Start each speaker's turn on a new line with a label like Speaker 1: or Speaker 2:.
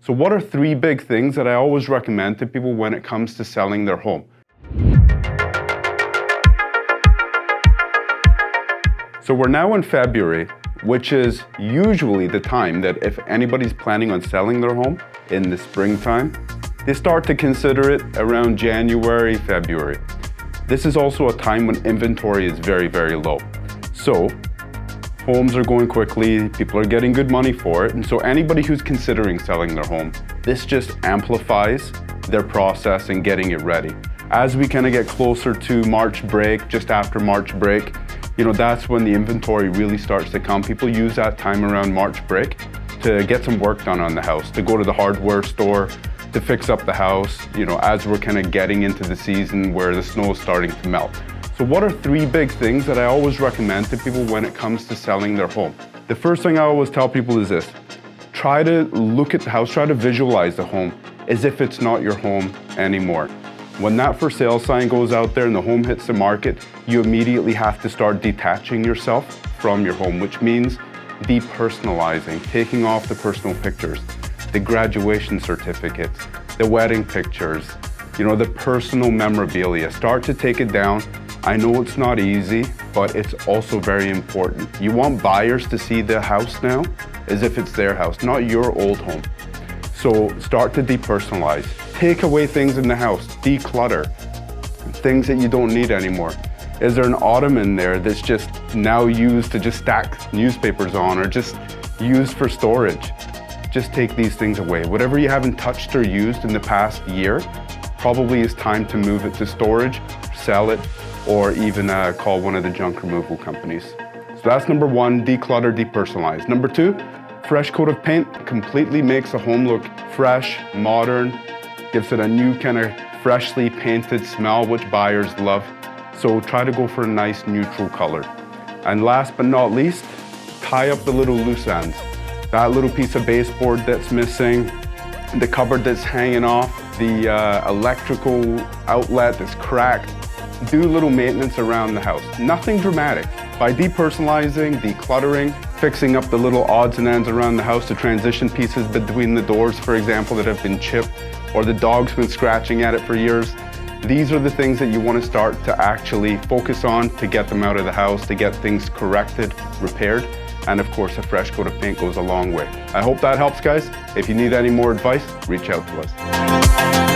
Speaker 1: So what are 3 big things that I always recommend to people when it comes to selling their home? So we're now in February, which is usually the time that if anybody's planning on selling their home in the springtime, they start to consider it around January, February. This is also a time when inventory is very, very low. So homes are going quickly, people are getting good money for it, and so anybody who's considering selling their home, this just amplifies their process in getting it ready. As we kind of get closer to March break, just after March break, that's when the inventory really starts to come. People use that time around March break to get some work done on the house, to go to the hardware store, to fix up the house, as we're kind of getting into the season where the snow is starting to melt. So what are 3 big things that I always recommend to people when it comes to selling their home? The first thing I always tell people is this: try to look at the house, try to visualize the home as if it's not your home anymore. When that for sale sign goes out there and the home hits the market, you immediately have to start detaching yourself from your home, which means depersonalizing, taking off the personal pictures, the graduation certificates, the wedding pictures, the personal memorabilia. Start to take it down. I know it's not easy, but it's also very important. You want buyers to see the house now as if it's their house, not your old home. So start to depersonalize. Take away things in the house, declutter, things that you don't need anymore. Is there an ottoman there that's just now used to just stack newspapers on or just used for storage? Just take these things away. Whatever you haven't touched or used in the past year, probably is time to move it to storage, sell it, or even call one of the junk removal companies. So that's number 1, declutter, depersonalize. Number 2, fresh coat of paint completely makes a home look fresh, modern, gives it a new kind of freshly painted smell, which buyers love. So try to go for a nice neutral color. And last but not least, tie up the little loose ends. That little piece of baseboard that's missing, the cupboard that's hanging off, the electrical outlet that's cracked. Do little maintenance around the house. Nothing dramatic. By depersonalizing, decluttering, fixing up the little odds and ends around the house, the transition pieces between the doors, for example, that have been chipped, or the dog's been scratching at it for years. These are the things that you want to start to actually focus on to get them out of the house, to get things corrected, repaired. And of course, a fresh coat of paint goes a long way. I hope that helps, guys. If you need any more advice, reach out to us.